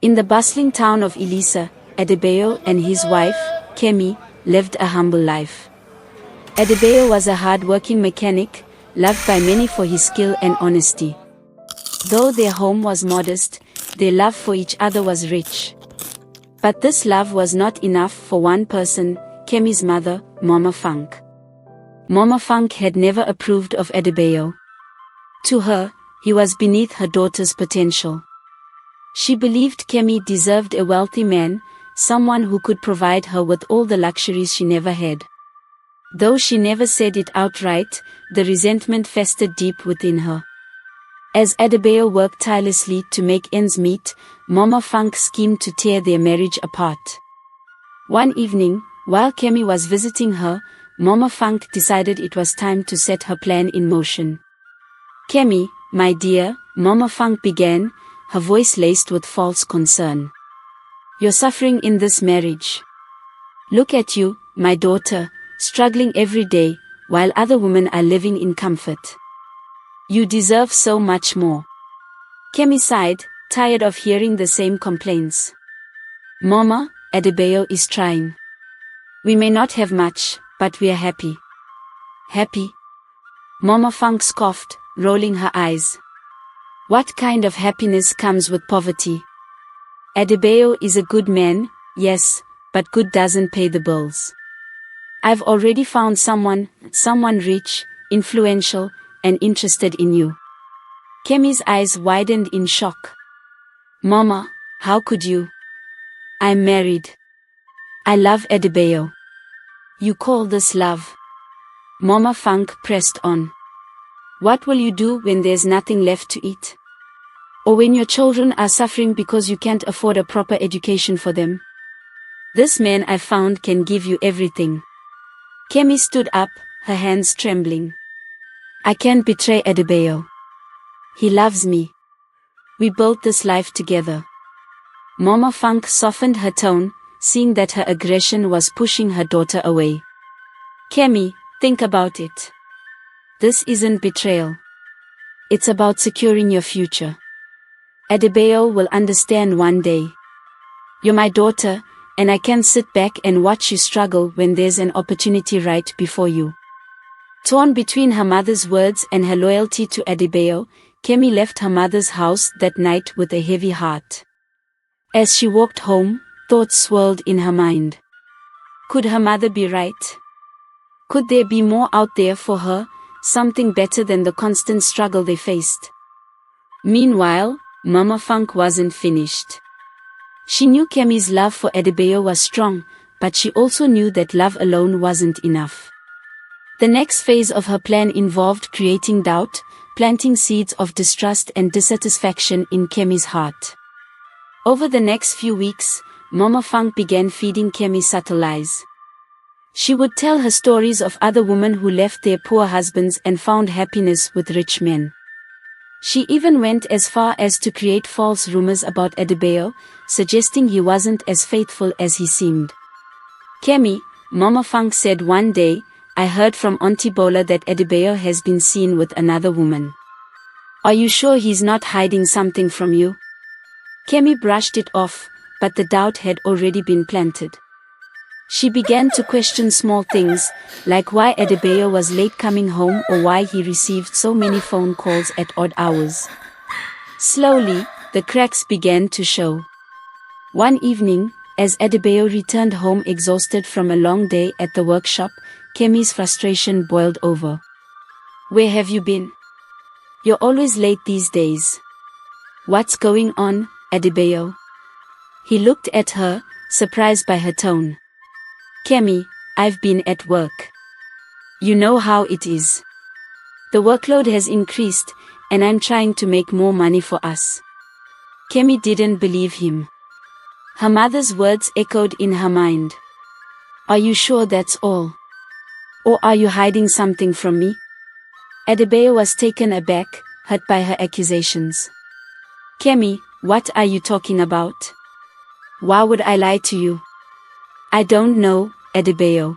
In the bustling town of Elisa, Adebayo and his wife, Kemi, lived a humble life. Adebayo was a hard-working mechanic, loved by many for his skill and honesty. Though their home was modest, their love for each other was rich. But this love was not enough for one person, Kemi's mother, Mama Funke. Mama Funke had never approved of Adebayo. To her, he was beneath her daughter's potential. She believed Kemi deserved a wealthy man, someone who could provide her with all the luxuries she never had. Though she never said it outright, the resentment festered deep within her. As Adebayo worked tirelessly to make ends meet, Mama Funke schemed to tear their marriage apart. One evening, while Kemi was visiting her, Mama Funke decided it was time to set her plan in motion. "Kemi, my dear," Mama Funke began, her voice laced with false concern. "You're suffering in this marriage. Look at you, my daughter, struggling every day, while other women are living in comfort. You deserve so much more." Kemi sighed, tired of hearing the same complaints. "Mama, Adebayo is trying. We may not have much, but we are happy." "Happy?" Mama Funke scoffed, rolling her eyes. "What kind of happiness comes with poverty? Adebayo is a good man, yes, but good doesn't pay the bills. I've already found someone rich, influential, and interested in you." Kemi's eyes widened in shock. "Mama, how could you? I'm married. I love Adebayo." "You call this love?" Mama Funke pressed on. "What will you do when there's nothing left to eat? Or when your children are suffering because you can't afford a proper education for them? This man I found can give you everything." Kemi stood up, her hands trembling. "I can't betray Adebayo. He loves me. We built this life together." Mama Funke softened her tone, seeing that her aggression was pushing her daughter away. "Kemi, think about it. This isn't betrayal. It's about securing your future. Adebayo will understand one day. You're my daughter, and I can't sit back and watch you struggle when there's an opportunity right before you." Torn between her mother's words and her loyalty to Adebayo, Kemi left her mother's house that night with a heavy heart. As she walked home, thoughts swirled in her mind. Could her mother be right? Could there be more out there for her, something better than the constant struggle they faced? Meanwhile, Mama Funke wasn't finished. She knew Kemi's love for Adebayo was strong, but she also knew that love alone wasn't enough. The next phase of her plan involved creating doubt, planting seeds of distrust and dissatisfaction in Kemi's heart. Over the next few weeks, Mama Funke began feeding Kemi subtle lies. She would tell her stories of other women who left their poor husbands and found happiness with rich men. She even went as far as to create false rumors about Adebayo, suggesting he wasn't as faithful as he seemed. "Kemi," Mama Funke said one day, "I heard from Auntie Bola that Adebayo has been seen with another woman. Are you sure he's not hiding something from you?" Kemi brushed it off, but the doubt had already been planted. She began to question small things, like why Adebayo was late coming home or why he received so many phone calls at odd hours. Slowly, the cracks began to show. One evening, as Adebayo returned home exhausted from a long day at the workshop, Kemi's frustration boiled over. "Where have you been? You're always late these days. What's going on, Adebayo?" He looked at her, surprised by her tone. "Kemi, I've been at work. You know how it is. The workload has increased, and I'm trying to make more money for us." Kemi didn't believe him. Her mother's words echoed in her mind. "Are you sure that's all? Or are you hiding something from me?" Adebayo was taken aback, hurt by her accusations. "Kemi, what are you talking about? Why would I lie to you?" "I don't know, Adebayo.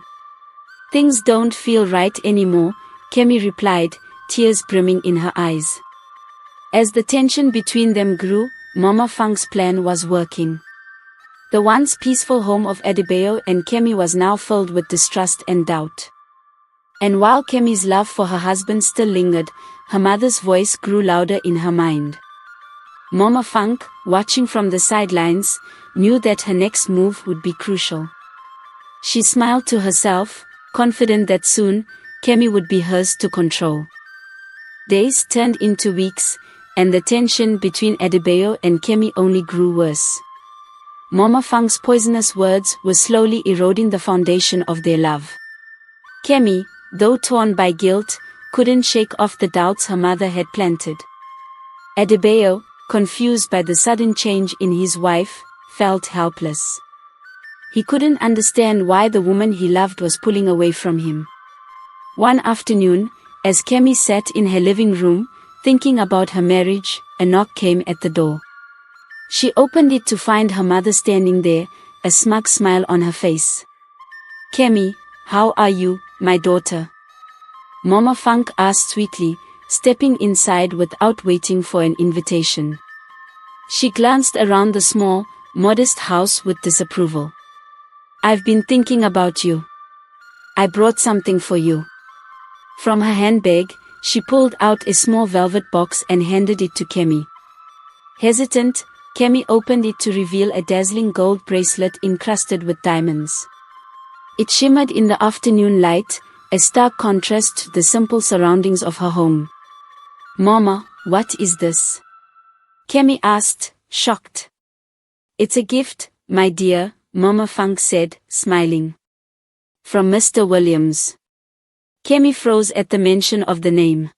Things don't feel right anymore," Kemi replied, tears brimming in her eyes. As the tension between them grew, Mama Funk's plan was working. The once peaceful home of Adebayo and Kemi was now filled with distrust and doubt. And while Kemi's love for her husband still lingered, her mother's voice grew louder in her mind. Mama Funk, watching from the sidelines, knew that her next move would be crucial. She smiled to herself, confident that soon, Kemi would be hers to control. Days turned into weeks, and the tension between Adebayo and Kemi only grew worse. Mama Funk's poisonous words were slowly eroding the foundation of their love. Kemi, though torn by guilt, couldn't shake off the doubts her mother had planted. Adebayo, confused by the sudden change in his wife, felt helpless. He couldn't understand why the woman he loved was pulling away from him. One afternoon, as Kemi sat in her living room, thinking about her marriage, a knock came at the door. She opened it to find her mother standing there, a smug smile on her face. "Kemi, how are you, my daughter?" Mama Funk asked sweetly, stepping inside without waiting for an invitation. She glanced around the small, modest house with disapproval. "I've been thinking about you. I brought something for you." From her handbag, she pulled out a small velvet box and handed it to Kemi. Hesitant, Kemi opened it to reveal a dazzling gold bracelet encrusted with diamonds. It shimmered in the afternoon light, a stark contrast to the simple surroundings of her home. "Mama, what is this?" Kemi asked, shocked. "It's a gift, my dear," Mama Funk said, smiling. "From Mr. Williams." Kemi froze at the mention of the name.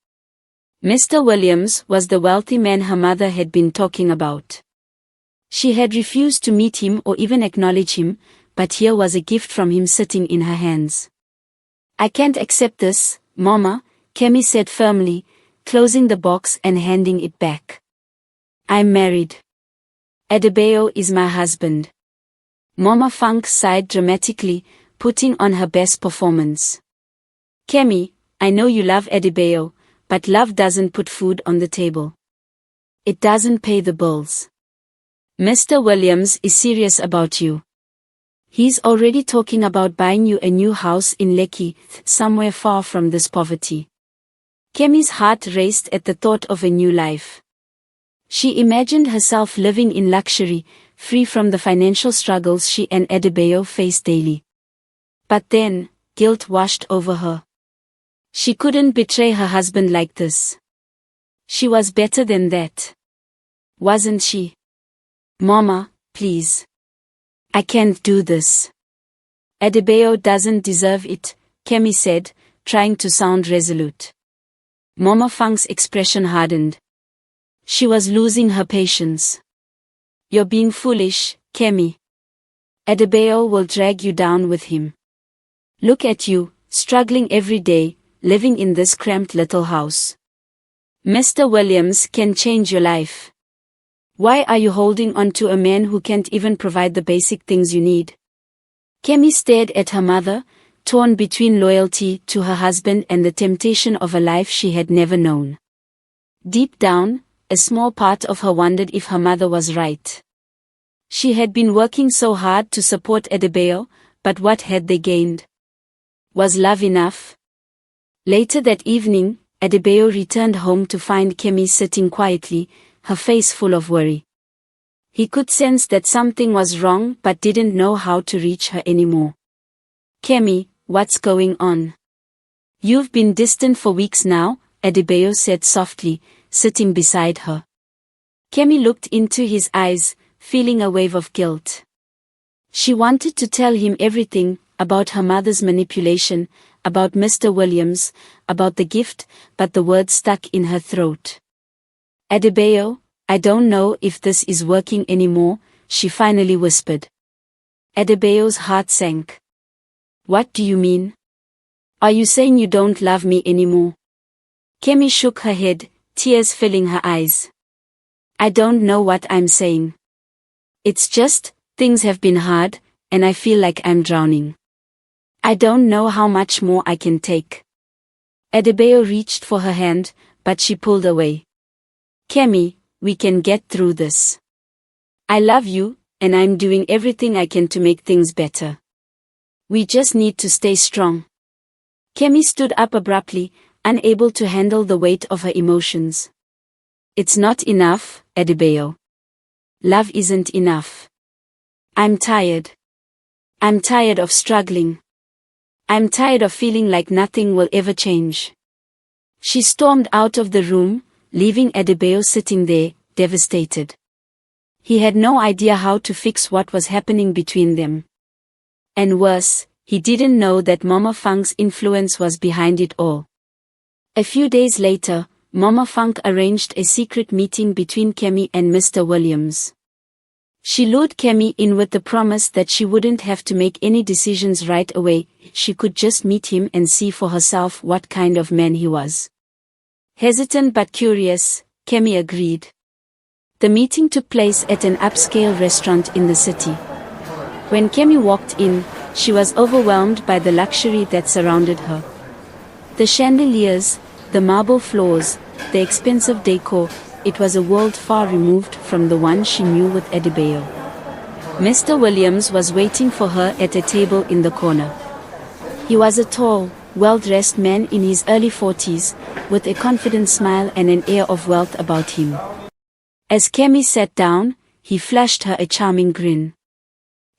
Mr. Williams was the wealthy man her mother had been talking about. She had refused to meet him or even acknowledge him, but here was a gift from him sitting in her hands. "I can't accept this, Mama," Kemi said firmly, closing the box and handing it back. "I'm married. Adebayo is my husband." Mama Funk sighed dramatically, putting on her best performance. "Kemi, I know you love Adebayo, but love doesn't put food on the table. It doesn't pay the bills. Mr. Williams is serious about you. He's already talking about buying you a new house in Lekki, somewhere far from this poverty." Kemi's heart raced at the thought of a new life. She imagined herself living in luxury, free from the financial struggles she and Adebayo faced daily. But then, guilt washed over her. She couldn't betray her husband like this. She was better than that. Wasn't she? "Mama, please. I can't do this. Adebayo doesn't deserve it," Kemi said, trying to sound resolute. Mama Funk's expression hardened. She was losing her patience. "You're being foolish, Kemi. Adebayo will drag you down with him. Look at you, struggling every day, living in this cramped little house. Mr. Williams can change your life. Why are you holding on to a man who can't even provide the basic things you need?" Kemi stared at her mother, torn between loyalty to her husband and the temptation of a life she had never known. Deep down, a small part of her wondered if her mother was right. She had been working so hard to support Adebayo, but what had they gained? Was love enough? Later that evening, Adebayo returned home to find Kemi sitting quietly, her face full of worry. He could sense that something was wrong but didn't know how to reach her anymore. "Kemi, what's going on? You've been distant for weeks now," Adebayo said softly, sitting beside her. Kemi looked into his eyes, feeling a wave of guilt. She wanted to tell him everything, about her mother's manipulation, about Mr. Williams, about the gift, but the words stuck in her throat. "Adebayo, I don't know if this is working anymore," she finally whispered. Adebayo's heart sank. "What do you mean? Are you saying you don't love me anymore?" Kemi shook her head, tears filling her eyes. "I don't know what I'm saying. It's just, things have been hard, and I feel like I'm drowning. I don't know how much more I can take." Adebayo reached for her hand, but she pulled away. "Kemi, we can get through this. I love you, and I'm doing everything I can to make things better. We just need to stay strong. Kemi stood up abruptly, unable to handle the weight of her emotions. It's not enough, Adebayo. Love isn't enough. I'm tired. I'm tired of struggling. I'm tired of feeling like nothing will ever change. She stormed out of the room, leaving Adebayo sitting there, devastated. He had no idea how to fix what was happening between them. And worse, he didn't know that Mama Funk's influence was behind it all. A few days later, Mama Funk arranged a secret meeting between Kemi and Mr. Williams. She lured Kemi in with the promise that she wouldn't have to make any decisions right away, she could just meet him and see for herself what kind of man he was. Hesitant but curious, Kemi agreed. The meeting took place at an upscale restaurant in the city. When Kemi walked in, she was overwhelmed by the luxury that surrounded her. The chandeliers, the marble floors, the expensive decor, it was a world far removed from the one she knew with Adebayo. Mr. Williams was waiting for her at a table in the corner. He was a tall, well-dressed man in his early 40s, with a confident smile and an air of wealth about him. As Kemi sat down, he flashed her a charming grin.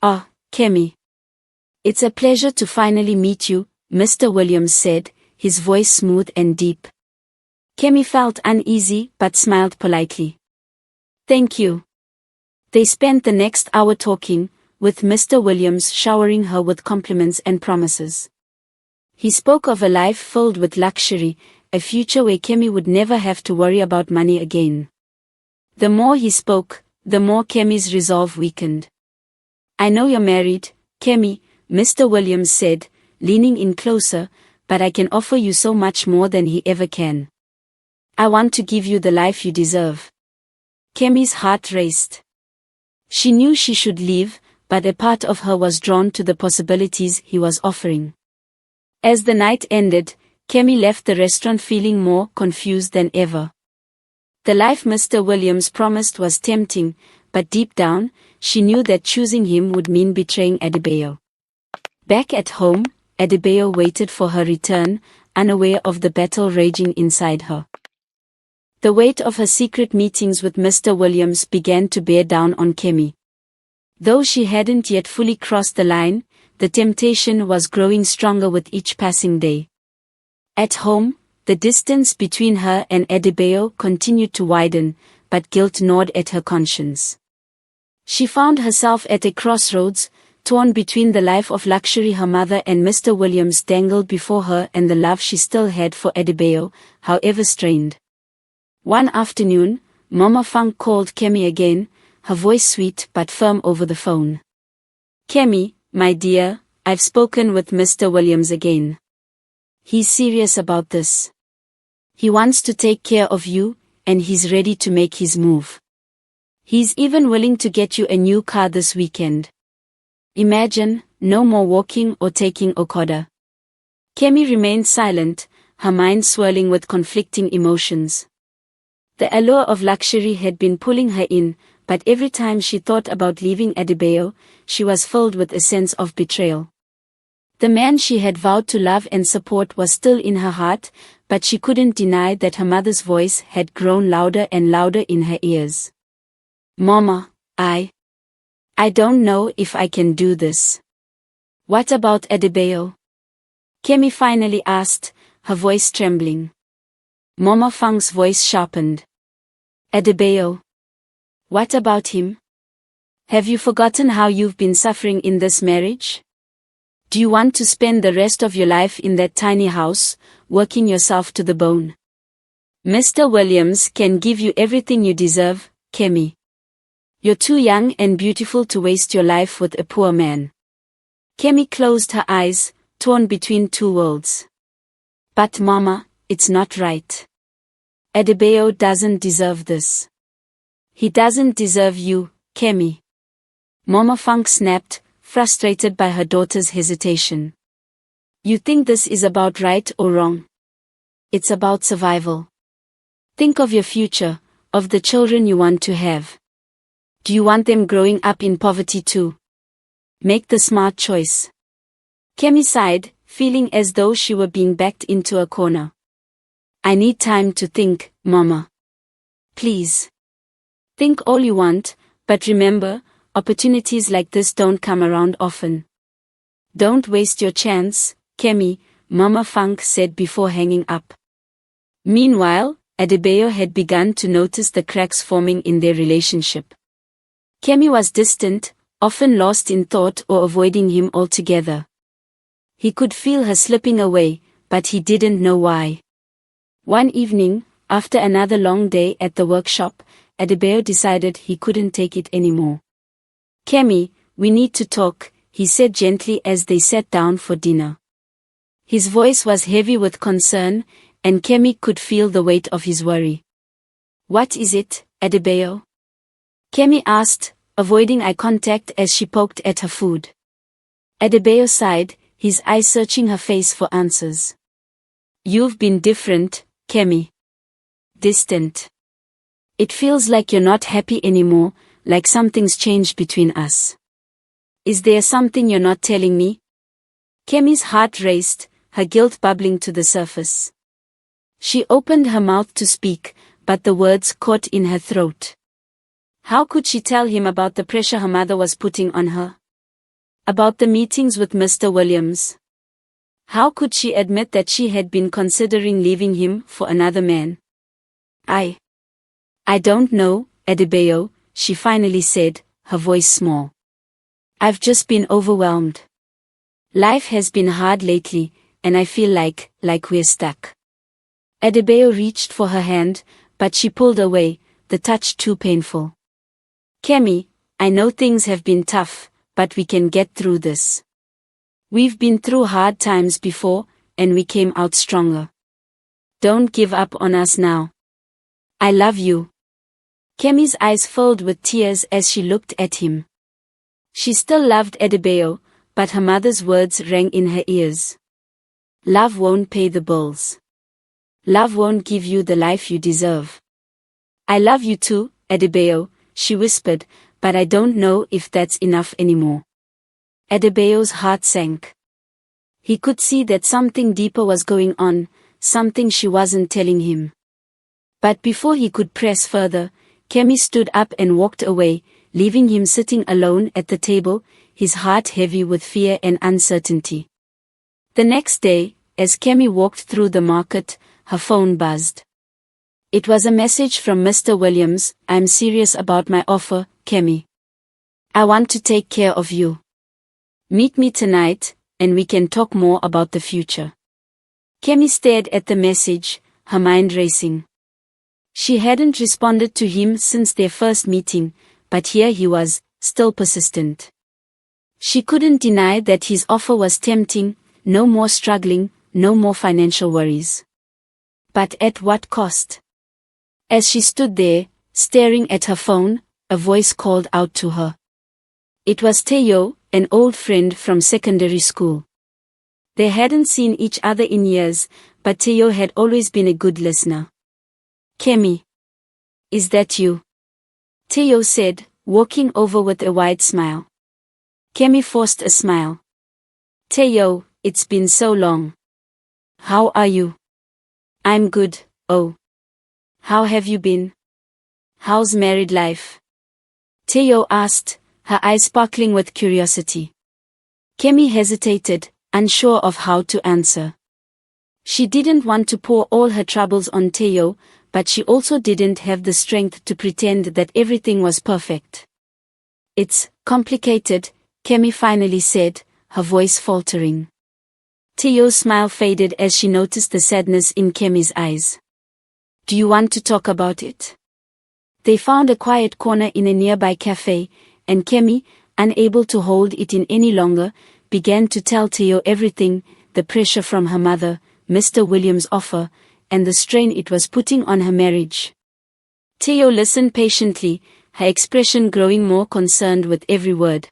"Ah, Kemi. It's a pleasure to finally meet you," Mr. Williams said, his voice smooth and deep. Kemi felt uneasy but smiled politely. "Thank you." They spent the next hour talking, with Mr. Williams showering her with compliments and promises. He spoke of a life filled with luxury, a future where Kemi would never have to worry about money again. The more he spoke, the more Kemi's resolve weakened. "I know you're married, Kemi," Mr. Williams said, leaning in closer, "but I can offer you so much more than he ever can. I want to give you the life you deserve." Kemi's heart raced. She knew she should leave, but a part of her was drawn to the possibilities he was offering. As the night ended, Kemi left the restaurant feeling more confused than ever. The life Mr. Williams promised was tempting, but deep down, she knew that choosing him would mean betraying Adebayo. Back at home, Adebayo waited for her return, unaware of the battle raging inside her. The weight of her secret meetings with Mr. Williams began to bear down on Kemi. Though she hadn't yet fully crossed the line, the temptation was growing stronger with each passing day. At home, the distance between her and Adebayo continued to widen, but guilt gnawed at her conscience. She found herself at a crossroads, torn between the life of luxury her mother and Mr. Williams dangled before her and the love she still had for Adebayo, however strained. One afternoon, Mama Funk called Kemi again, her voice sweet but firm over the phone. "Kemi, my dear, I've spoken with Mr. Williams again. He's serious about this. He wants to take care of you, and he's ready to make his move. He's even willing to get you a new car this weekend. Imagine, no more walking or taking Okada." Kemi remained silent, her mind swirling with conflicting emotions. The allure of luxury had been pulling her in, but every time she thought about leaving Adebayo, she was filled with a sense of betrayal. The man she had vowed to love and support was still in her heart, but she couldn't deny that her mother's voice had grown louder and louder in her ears. "Mama, I don't know if I can do this." "What about Adebayo?" Kemi finally asked, her voice trembling. Mama Funk's voice sharpened. "Adebayo. What about him? Have you forgotten how you've been suffering in this marriage? Do you want to spend the rest of your life in that tiny house, working yourself to the bone? Mr. Williams can give you everything you deserve, Kemi. You're too young and beautiful to waste your life with a poor man." Kemi closed her eyes, torn between two worlds. "But Mama, it's not right. Adebayo doesn't deserve this. He doesn't deserve you, Kemi." Mama Funk snapped, frustrated by her daughter's hesitation. "You think this is about right or wrong? It's about survival. Think of your future, of the children you want to have. Do you want them growing up in poverty too? Make the smart choice. Kemi sighed, feeling as though she were being backed into a corner. I need time to think, Mama. Please. Think all you want, but remember, opportunities like this don't come around often. Don't waste your chance, Kemi, Mama Funke said before hanging up. Meanwhile, Adebayo had begun to notice the cracks forming in their relationship. Kemi was distant, often lost in thought or avoiding him altogether. He could feel her slipping away, but he didn't know why. One evening, after another long day at the workshop, Adebayo decided he couldn't take it anymore. Kemi, we need to talk, he said gently as they sat down for dinner. His voice was heavy with concern, and Kemi could feel the weight of his worry. What is it, Adebayo? Kemi asked, avoiding eye contact as she poked at her food. Adebayo sighed, his eyes searching her face for answers. You've been different, Kemi. Distant. It feels like you're not happy anymore, like something's changed between us. Is there something you're not telling me? Kemi's heart raced, her guilt bubbling to the surface. She opened her mouth to speak, but the words caught in her throat. How could she tell him about the pressure her mother was putting on her? About the meetings with Mr. Williams? How could she admit that she had been considering leaving him for another man? I don't know, Adebayo, she finally said, her voice small. I've just been overwhelmed. Life has been hard lately, and I feel like we're stuck. Adebayo reached for her hand, but she pulled away, the touch too painful. Kemi, I know things have been tough, but we can get through this. We've been through hard times before, and we came out stronger. Don't give up on us now. I love you. Kemi's eyes filled with tears as she looked at him. She still loved Adebayo, but her mother's words rang in her ears. Love won't pay the bills. Love won't give you the life you deserve. I love you too, Adebayo, she whispered, but I don't know if that's enough anymore. Adebayo's heart sank. He could see that something deeper was going on, something she wasn't telling him. But before he could press further, Kemi stood up and walked away, leaving him sitting alone at the table, his heart heavy with fear and uncertainty. The next day, as Kemi walked through the market, her phone buzzed. It was a message from Mr. Williams. I'm serious about my offer, Kemi. I want to take care of you. Meet me tonight, and we can talk more about the future. Kemi stared at the message, her mind racing. She hadn't responded to him since their first meeting, but here he was, still persistent. She couldn't deny that his offer was tempting, no more struggling, no more financial worries. But at what cost? As she stood there, staring at her phone, a voice called out to her. It was Teo, an old friend from secondary school. They hadn't seen each other in years, but Teo had always been a good listener. Kemi. Is that you? Teo said, walking over with a wide smile. Kemi forced a smile. Teo, it's been so long. How are you? I'm good, oh. How have you been? How's married life? Teo asked, her eyes sparkling with curiosity. Kemi hesitated, unsure of how to answer. She didn't want to pour all her troubles on Teo, but she also didn't have the strength to pretend that everything was perfect. It's complicated, Kemi finally said, her voice faltering. Teo's smile faded as she noticed the sadness in Kemi's eyes. Do you want to talk about it? They found a quiet corner in a nearby cafe, and Kemi, unable to hold it in any longer, began to tell Teo everything, the pressure from her mother, Mr. Williams' offer, and the strain it was putting on her marriage. Teo listened patiently, her expression growing more concerned with every word.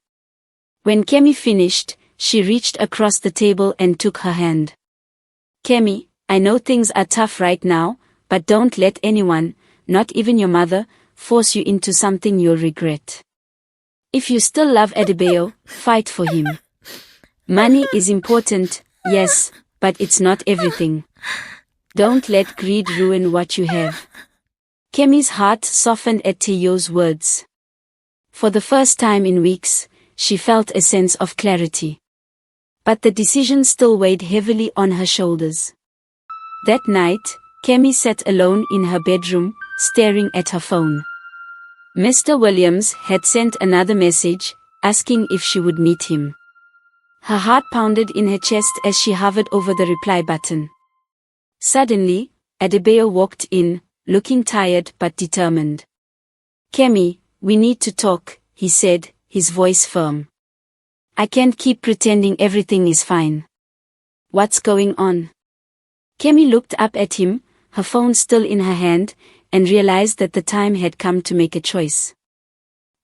When Kemi finished, she reached across the table and took her hand. Kemi, I know things are tough right now, but don't let anyone, not even your mother, force you into something you'll regret. If you still love Adebayo, fight for him. Money is important, yes, but it's not everything. Don't let greed ruin what you have. Kemi's heart softened at Teyo's words. For the first time in weeks, she felt a sense of clarity. But the decision still weighed heavily on her shoulders. That night, Kemi sat alone in her bedroom, staring at her phone. Mr. Williams had sent another message, asking if she would meet him. Her heart pounded in her chest as she hovered over the reply button. Suddenly, Adebayo walked in, looking tired but determined. "Kemi, we need to talk," he said, his voice firm. "I can't keep pretending everything is fine. What's going on?" Kemi looked up at him, her phone still in her hand, and realized that the time had come to make a choice.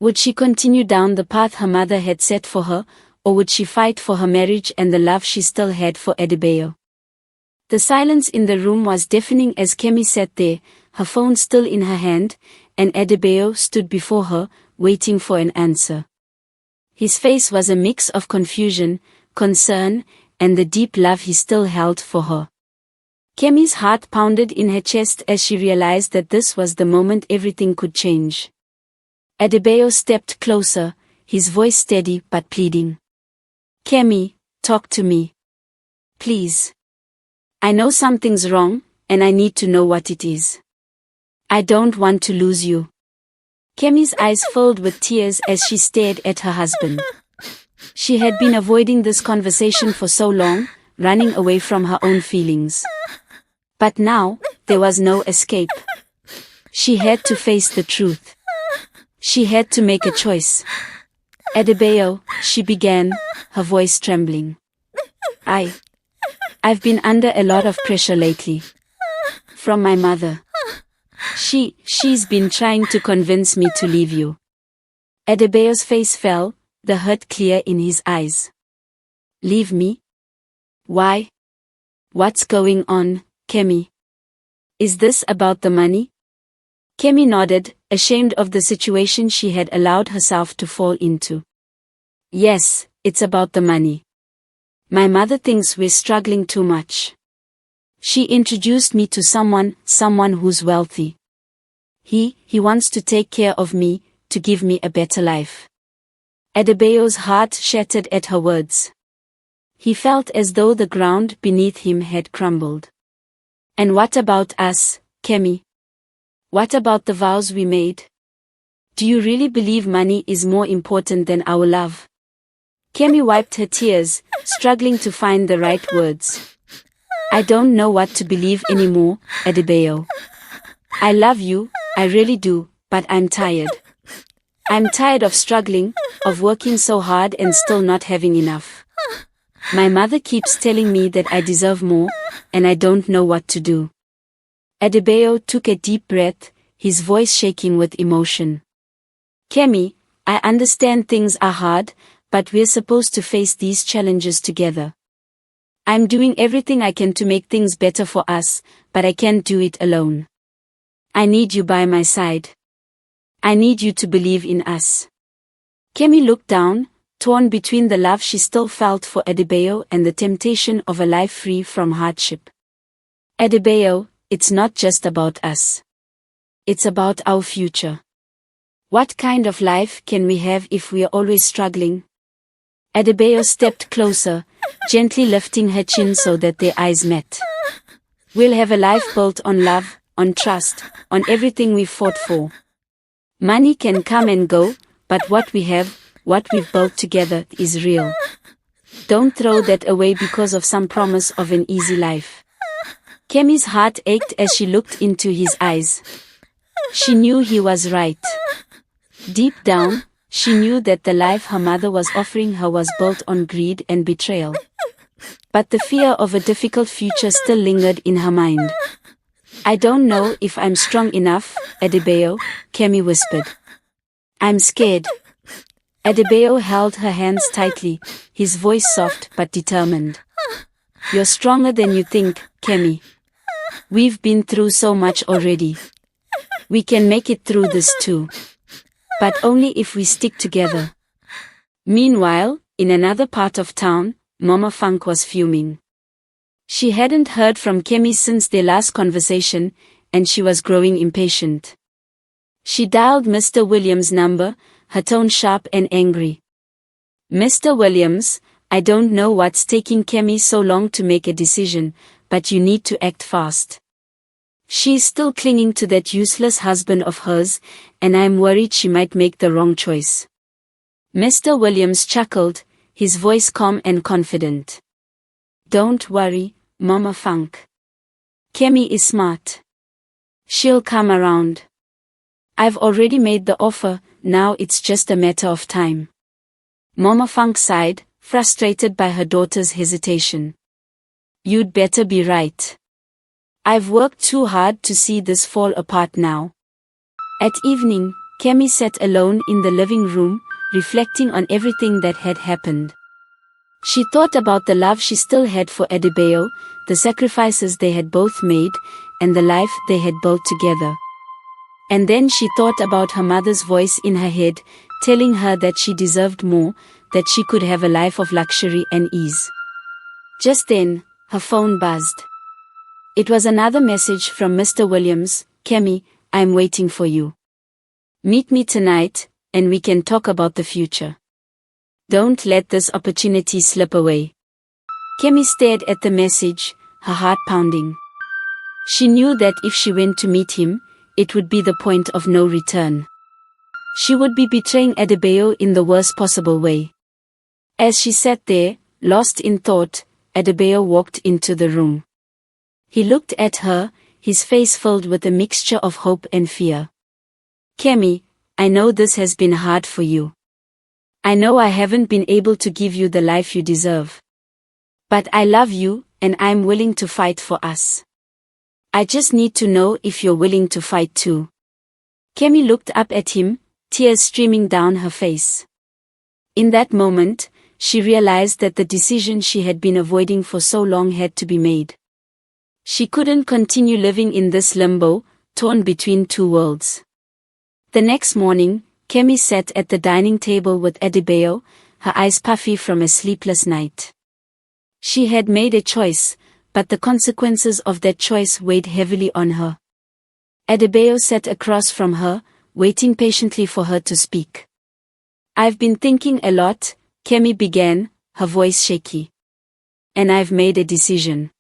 Would she continue down the path her mother had set for her, or would she fight for her marriage and the love she still had for Adebayo? The silence in the room was deafening as Kemi sat there, her phone still in her hand, and Adebayo stood before her, waiting for an answer. His face was a mix of confusion, concern, and the deep love he still held for her. Kemi's heart pounded in her chest as she realized that this was the moment everything could change. Adebayo stepped closer, his voice steady but pleading. "Kemi, talk to me. Please. I know something's wrong, and I need to know what it is. I don't want to lose you." Kemi's eyes filled with tears as she stared at her husband. She had been avoiding this conversation for so long, running away from her own feelings. But now, there was no escape. She had to face the truth. She had to make a choice. "Adebayo," she began, her voice trembling. I've been under a lot of pressure lately. From my mother. She's been trying to convince me to leave you." Adebayo's face fell, the hurt clear in his eyes. "Leave me? Why? What's going on, Kemi? Is this about the money?" Kemi nodded, ashamed of the situation she had allowed herself to fall into. "Yes, it's about the money. My mother thinks we're struggling too much. She introduced me to someone who's wealthy. He wants to take care of me, to give me a better life." Adebayo's heart shattered at her words. He felt as though the ground beneath him had crumbled. "And what about us, Kemi? What about the vows we made? Do you really believe money is more important than our love?" Kemi wiped her tears, struggling to find the right words. "I don't know what to believe anymore, Adebayo. I love you, I really do, but I'm tired. I'm tired of struggling, of working so hard and still not having enough. My mother keeps telling me that I deserve more, and I don't know what to do." Adebayo took a deep breath, his voice shaking with emotion. "Kemi, I understand things are hard, but we're supposed to face these challenges together. I'm doing everything I can to make things better for us, but I can't do it alone. I need you by my side. I need you to believe in us." Kemi looked down, torn between the love she still felt for Adebayo and the temptation of a life free from hardship. "Adebayo, it's not just about us. It's about our future. What kind of life can we have if we are always struggling?" Adebayo stepped closer, gently lifting her chin so that their eyes met. "We'll have a life built on love, on trust, on everything we've fought for. Money can come and go, but what we have, what we've built together, is real. Don't throw that away because of some promise of an easy life." Kemi's heart ached as she looked into his eyes. She knew he was right. Deep down, she knew that the life her mother was offering her was built on greed and betrayal. But the fear of a difficult future still lingered in her mind. "I don't know if I'm strong enough, Adebayo," Kemi whispered. "I'm scared." Adebayo held her hands tightly, his voice soft but determined. "You're stronger than you think, Kemi. We've been through so much already. We can make it through this too. But only if we stick together. Meanwhile, in another part of town, Mama Funke was fuming. She hadn't heard from Kemi since their last conversation, and she was growing impatient. She dialed Mr. Williams' number, her tone sharp and angry. "Mr. Williams, I don't know what's taking Kemi so long to make a decision, but you need to act fast. She's still clinging to that useless husband of hers, and I'm worried she might make the wrong choice." Mr. Williams chuckled, his voice calm and confident. "Don't worry, Mama Funke. Kemi is smart. She'll come around. I've already made the offer, now it's just a matter of time." Mama Funke sighed, frustrated by her daughter's hesitation. "You'd better be right. I've worked too hard to see this fall apart now." At evening, Kemi sat alone in the living room, reflecting on everything that had happened. She thought about the love she still had for Adebayo, the sacrifices they had both made, and the life they had built together. And then she thought about her mother's voice in her head, telling her that she deserved more, that she could have a life of luxury and ease. Just then, her phone buzzed. It was another message from Mr. Williams. "Kemi, I'm waiting for you. Meet me tonight, and we can talk about the future. Don't let this opportunity slip away." Kemi stared at the message, her heart pounding. She knew that if she went to meet him, it would be the point of no return. She would be betraying Adebayo in the worst possible way. As she sat there, lost in thought, Adebayo walked into the room. He looked at her, his face filled with a mixture of hope and fear. "Kemi, I know this has been hard for you. I know I haven't been able to give you the life you deserve. But I love you, and I'm willing to fight for us. I just need to know if you're willing to fight too." Kemi looked up at him, tears streaming down her face. In that moment, she realized that the decision she had been avoiding for so long had to be made. She couldn't continue living in this limbo, torn between two worlds. The next morning, Kemi sat at the dining table with Adebayo, her eyes puffy from a sleepless night. She had made a choice, but the consequences of that choice weighed heavily on her. Adebayo sat across from her, waiting patiently for her to speak. "I've been thinking a lot," Kemi began, her voice shaky. "And I've made a decision."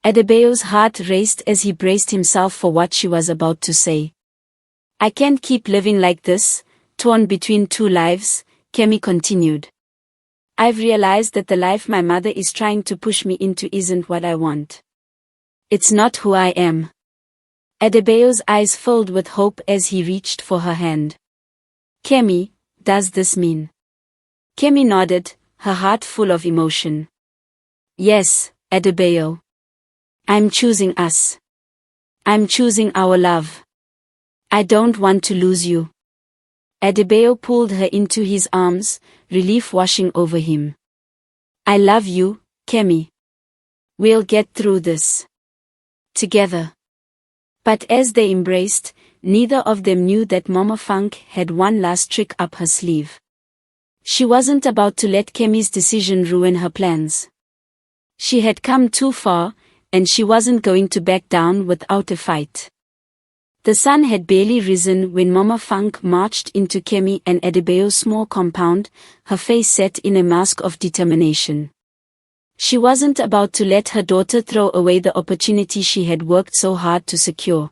Adebayo's heart raced as he braced himself for what she was about to say. "I can't keep living like this, torn between two lives," Kemi continued. "I've realized that the life my mother is trying to push me into isn't what I want. It's not who I am." Adebayo's eyes filled with hope as he reached for her hand. "Kemi, does this mean?" Kemi nodded, her heart full of emotion. "Yes, Adebayo. I'm choosing us. I'm choosing our love. I don't want to lose you." Adebayo pulled her into his arms, relief washing over him. "I love you, Kemi. We'll get through this. Together." But as they embraced, neither of them knew that Mama Funke had one last trick up her sleeve. She wasn't about to let Kemi's decision ruin her plans. She had come too far, and she wasn't going to back down without a fight. The sun had barely risen when Mama Funke marched into Kemi and Adebayo's small compound, her face set in a mask of determination. She wasn't about to let her daughter throw away the opportunity she had worked so hard to secure.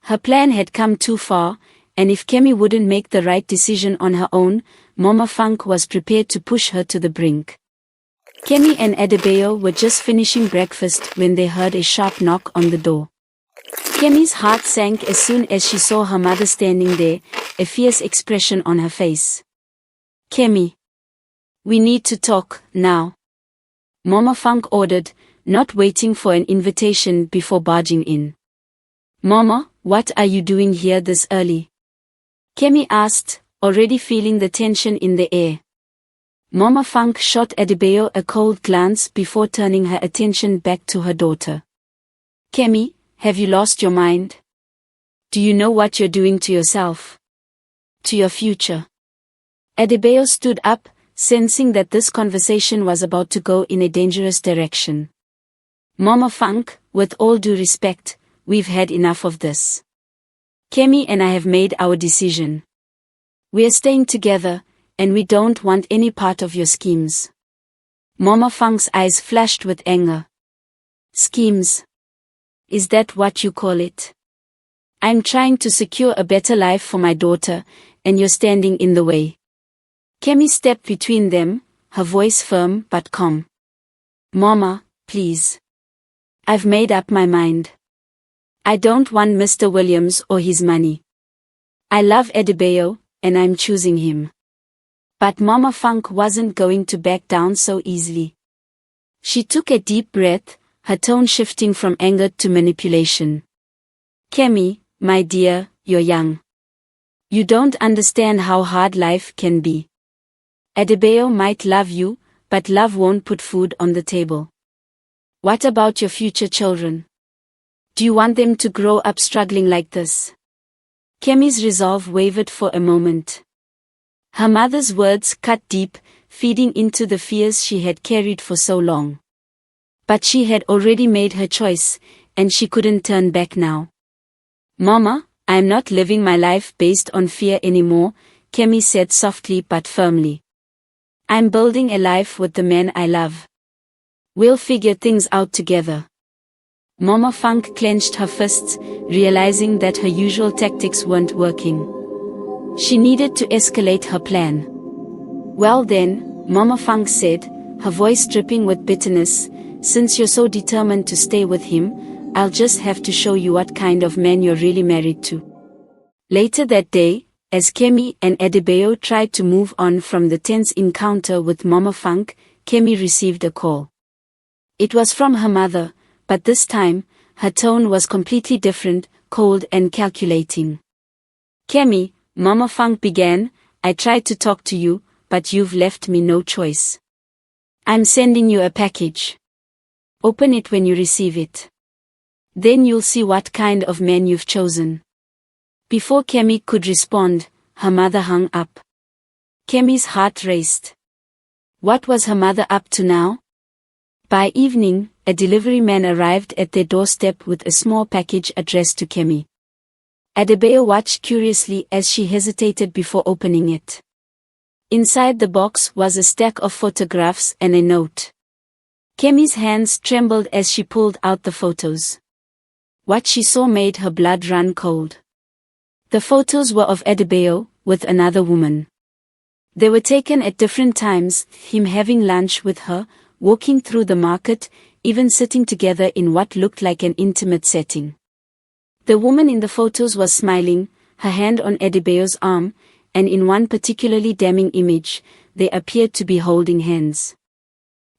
Her plan had come too far, and if Kemi wouldn't make the right decision on her own, Mama Funke was prepared to push her to the brink. Kemi and Adebayo were just finishing breakfast when they heard a sharp knock on the door. Kemi's heart sank as soon as she saw her mother standing there, a fierce expression on her face. "Kemi, we need to talk, now," Mama Funke ordered, not waiting for an invitation before barging in. "Mama, what are you doing here this early?" Kemi asked, already feeling the tension in the air. Mama Funke shot Adebayo a cold glance before turning her attention back to her daughter. "Kemi, have you lost your mind? Do you know what you're doing to yourself? To your future? Adebayo stood up, sensing that this conversation was about to go in a dangerous direction. Mama Funk, with all due respect, we've had enough of this. Kemi and I have made our decision. We're staying together, and we don't want any part of your schemes. Mama Funk's eyes flashed with anger. Schemes? Is that what you call it? I'm trying to secure a better life for my daughter, and you're standing in the way. Kemi stepped between them, her voice firm but calm. Mama, please. I've made up my mind. I don't want Mr. Williams or his money. I love Adebayo, and I'm choosing him. But Mama Funk wasn't going to back down so easily. She took a deep breath, her tone shifting from anger to manipulation. Kemi, my dear, you're young. You don't understand how hard life can be. Adebayo might love you, but love won't put food on the table. What about your future children? Do you want them to grow up struggling like this? Kemi's resolve wavered for a moment. Her mother's words cut deep, feeding into the fears she had carried for so long. But she had already made her choice, and she couldn't turn back now. Mama, I'm not living my life based on fear anymore, Kemi said softly but firmly. I'm building a life with the man I love. We'll figure things out together. Mama Funk clenched her fists, realizing that her usual tactics weren't working. She needed to escalate her plan. Well then, Mama Funk said, her voice dripping with bitterness, since you're so determined to stay with him, I'll just have to show you what kind of man you're really married to. Later that day, as Kemi and Adebayo tried to move on from the tense encounter with Mama Funk, Kemi received a call. It was from her mother, but this time, her tone was completely different, cold and calculating. Kemi, Mama Funk began, I tried to talk to you, but you've left me no choice. I'm sending you a package. Open it when you receive it. Then you'll see what kind of man you've chosen. Before Kemi could respond, her mother hung up. Kemi's heart raced. What was her mother up to now? By evening, a delivery man arrived at their doorstep with a small package addressed to Kemi. Adebayo watched curiously as she hesitated before opening it. Inside the box was a stack of photographs and a note. Kemi's hands trembled as she pulled out the photos. What she saw made her blood run cold. The photos were of Adebayo, with another woman. They were taken at different times, him having lunch with her, walking through the market, even sitting together in what looked like an intimate setting. The woman in the photos was smiling, her hand on Adebayo's arm, and in one particularly damning image, they appeared to be holding hands.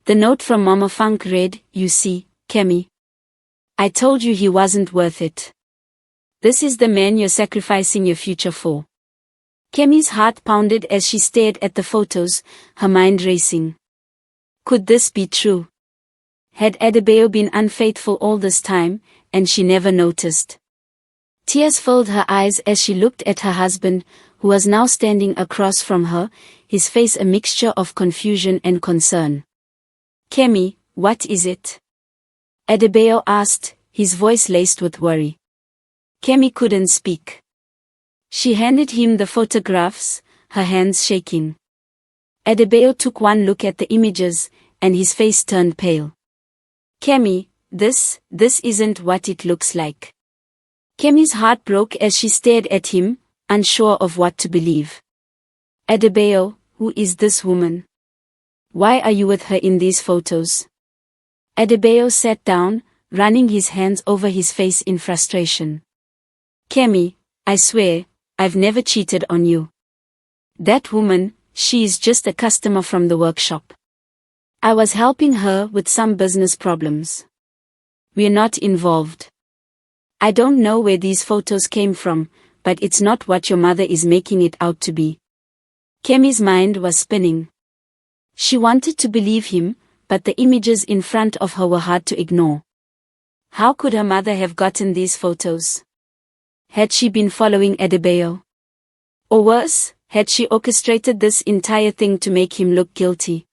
The note from Mama Funk read, You see, Kemi. I told you he wasn't worth it. This is the man you're sacrificing your future for. Kemi's heart pounded as she stared at the photos, her mind racing. Could this be true? Had Adebayo been unfaithful all this time, and she never noticed? Tears filled her eyes as she looked at her husband, who was now standing across from her, his face a mixture of confusion and concern. Kemi, what is it? Adebayo asked, his voice laced with worry. Kemi couldn't speak. She handed him the photographs, her hands shaking. Adebayo took one look at the images, and his face turned pale. Kemi, this isn't what it looks like. Kemi's heart broke as she stared at him, unsure of what to believe. Adebayo, who is this woman? Why are you with her in these photos? Adebayo sat down, running his hands over his face in frustration. Kemi, I swear, I've never cheated on you. That woman, she is just a customer from the workshop. I was helping her with some business problems. We're not involved. I don't know where these photos came from, but it's not what your mother is making it out to be. Kemi's mind was spinning. She wanted to believe him, but the images in front of her were hard to ignore. How could her mother have gotten these photos? Had she been following Adebayo? Or worse, had she orchestrated this entire thing to make him look guilty?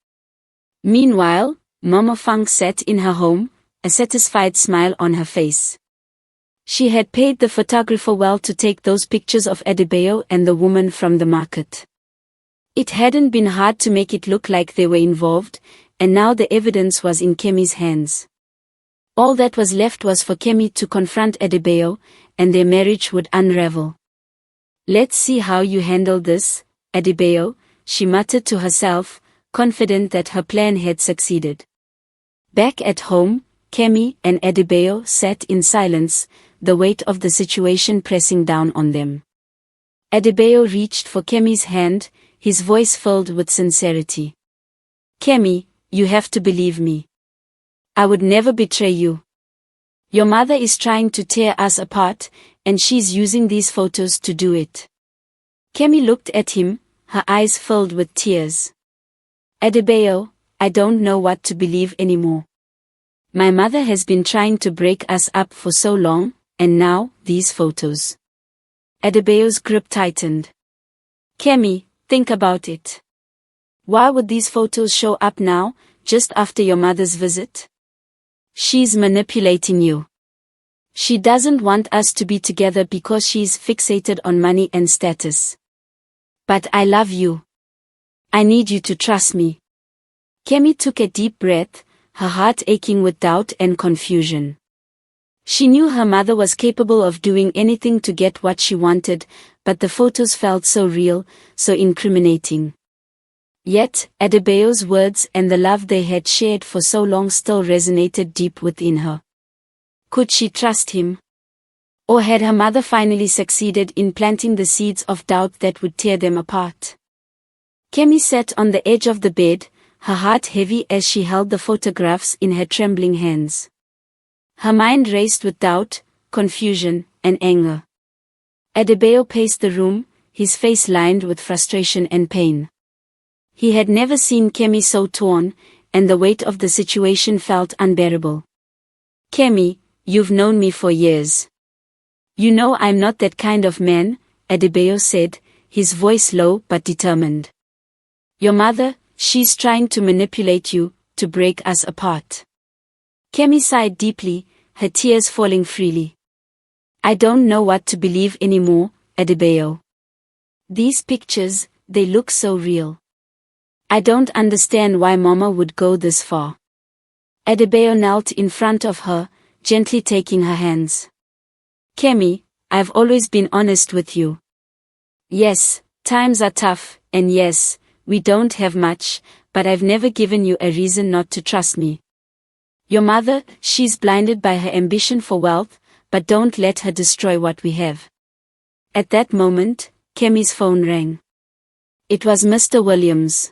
Meanwhile, Mama Funke sat in her home, a satisfied smile on her face. She had paid the photographer well to take those pictures of Adebayo and the woman from the market. It hadn't been hard to make it look like they were involved, and now the evidence was in Kemi's hands. All that was left was for Kemi to confront Adebayo, and their marriage would unravel. "Let's see how you handle this, Adebayo," she muttered to herself, confident that her plan had succeeded. Back at home, Kemi and Adebayo sat in silence, the weight of the situation pressing down on them. Adebayo reached for Kemi's hand, his voice filled with sincerity. "Kemi, you have to believe me. I would never betray you. Your mother is trying to tear us apart, and she's using these photos to do it." Kemi looked at him, her eyes filled with tears. "Adebayo, I don't know what to believe anymore. My mother has been trying to break us up for so long, and now, these photos." Adebayo's grip tightened. "Kemi, think about it. Why would these photos show up now, just after your mother's visit? She's manipulating you. She doesn't want us to be together because she's fixated on money and status. But I love you. I need you to trust me." Kemi took a deep breath, her heart aching with doubt and confusion. She knew her mother was capable of doing anything to get what she wanted, but the photos felt so real, so incriminating. Yet, Adebayo's words and the love they had shared for so long still resonated deep within her. Could she trust him? Or had her mother finally succeeded in planting the seeds of doubt that would tear them apart? Kemi sat on the edge of the bed, her heart heavy as she held the photographs in her trembling hands. Her mind raced with doubt, confusion, and anger. Adebayo paced the room, his face lined with frustration and pain. He had never seen Kemi so torn, and the weight of the situation felt unbearable. "Kemi, you've known me for years. You know I'm not that kind of man," Adebayo said, his voice low but determined. "Your mother, she's trying to manipulate you, to break us apart." Kemi sighed deeply, her tears falling freely. "I don't know what to believe anymore, Adebayo. These pictures, they look so real. I don't understand why Mama would go this far." Adebayo knelt in front of her, gently taking her hands. "Kemi, I've always been honest with you. Yes, times are tough, and yes, we don't have much, but I've never given you a reason not to trust me. Your mother, she's blinded by her ambition for wealth, but don't let her destroy what we have." At that moment, Kemi's phone rang. It was Mr. Williams.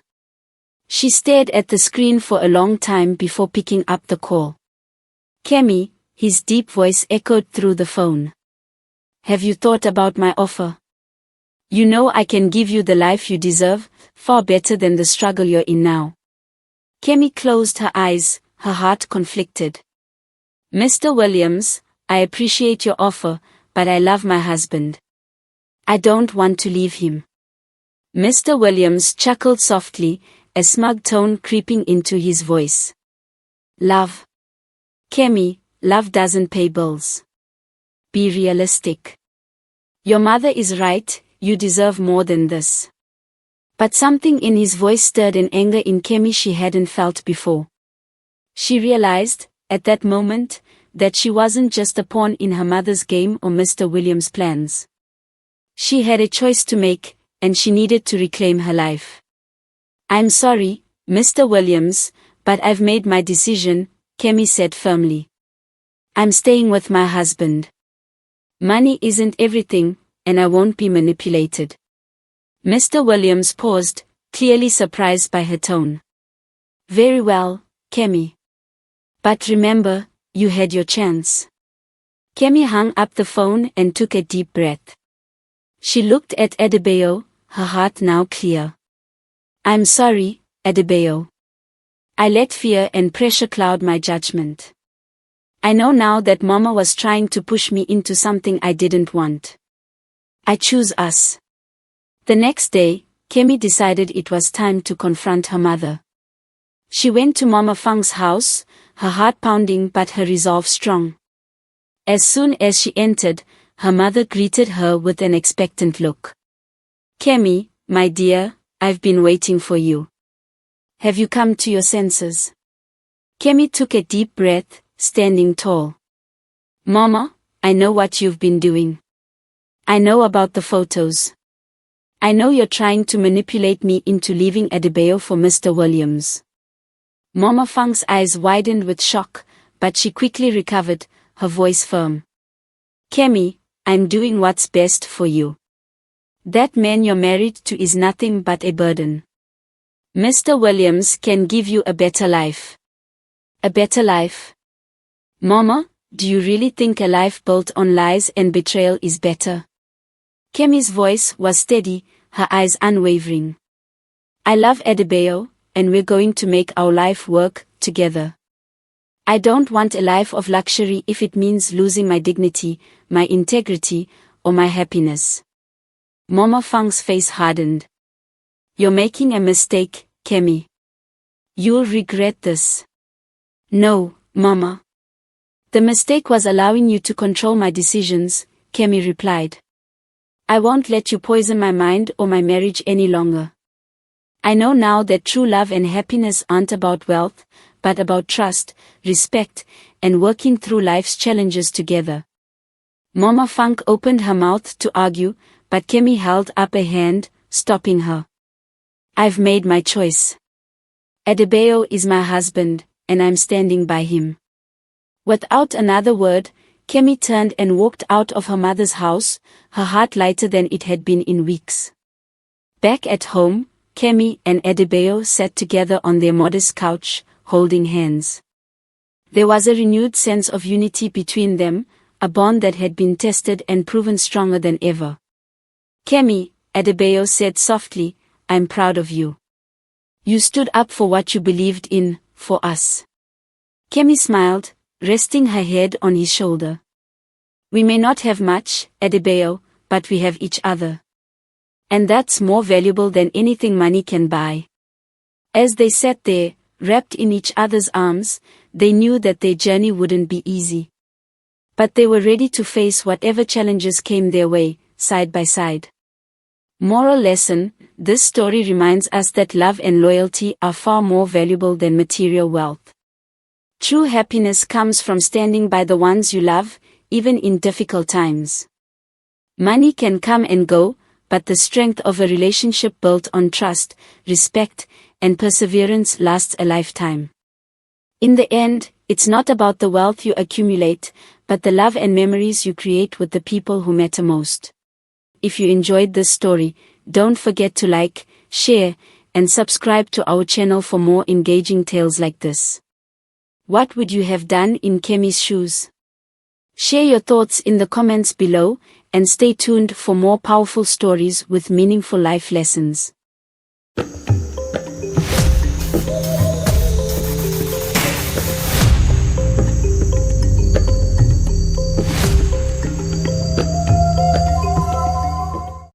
She stared at the screen for a long time before picking up the call. "Kemi," his deep voice echoed through the phone. "Have you thought about my offer? You know I can give you the life you deserve, far better than the struggle you're in now." Kemi closed her eyes, her heart conflicted. "Mr. Williams, I appreciate your offer, but I love my husband. I don't want to leave him." Mr. Williams chuckled softly, a smug tone creeping into his voice. "Love? Kemi, love doesn't pay bills. Be realistic. Your mother is right, you deserve more than this." But something in his voice stirred an anger in Kemi she hadn't felt before. She realized, at that moment, that she wasn't just a pawn in her mother's game or Mr. Williams' plans. She had a choice to make, and she needed to reclaim her life. "I'm sorry, Mr. Williams, but I've made my decision," Kemi said firmly. "I'm staying with my husband. Money isn't everything, and I won't be manipulated." Mr. Williams paused, clearly surprised by her tone. "Very well, Kemi. But remember, you had your chance." Kemi hung up the phone and took a deep breath. She looked at Adebayo, her heart now clear. "I'm sorry, Adebayo. I let fear and pressure cloud my judgment. I know now that Mama was trying to push me into something I didn't want. I choose us. The next day, Kemi decided it was time to confront her mother. She went to Mama Fang's house, her heart pounding but her resolve strong. As soon as she entered, her mother greeted her with an expectant look. Kemi, my dear, I've been waiting for you. Have you come to your senses? Kemi took a deep breath, standing tall. Mama, I know what you've been doing. I know about the photos. I know you're trying to manipulate me into leaving Adebayo for Mr. Williams. Mama Fang's eyes widened with shock, but she quickly recovered, her voice firm. Kemi, I'm doing what's best for you. That man you're married to is nothing but a burden. Mr. Williams can give you a better life. A better life? Mama, do you really think a life built on lies and betrayal is better? Kemi's voice was steady, her eyes unwavering. I love Adebayo, and we're going to make our life work together. I don't want a life of luxury if it means losing my dignity, my integrity, or my happiness. Mama Fang's face hardened. You're making a mistake, Kemi. You'll regret this. No, Mama. The mistake was allowing you to control my decisions, Kemi replied. I won't let you poison my mind or my marriage any longer. I know now that true love and happiness aren't about wealth, but about trust, respect, and working through life's challenges together. Mama Fang opened her mouth to argue, but Kemi held up a hand, stopping her. I've made my choice. Adebayo is my husband, and I'm standing by him. Without another word, Kemi turned and walked out of her mother's house, her heart lighter than it had been in weeks. Back at home, Kemi and Adebayo sat together on their modest couch, holding hands. There was a renewed sense of unity between them, a bond that had been tested and proven stronger than ever. Kemi, Adebayo said softly, I'm proud of you. You stood up for what you believed in, for us. Kemi smiled, resting her head on his shoulder. We may not have much, Adebayo, but we have each other. And that's more valuable than anything money can buy. As they sat there, wrapped in each other's arms, they knew that their journey wouldn't be easy. But they were ready to face whatever challenges came their way, side by side. Moral lesson: this story reminds us that love and loyalty are far more valuable than material wealth. True happiness comes from standing by the ones you love, even in difficult times. Money can come and go, but the strength of a relationship built on trust, respect, and perseverance lasts a lifetime. In the end, it's not about the wealth you accumulate, but the love and memories you create with the people who matter most. If you enjoyed this story, don't forget to like, share, and subscribe to our channel for more engaging tales like this. What would you have done in Kemi's shoes? Share your thoughts in the comments below, and stay tuned for more powerful stories with meaningful life lessons.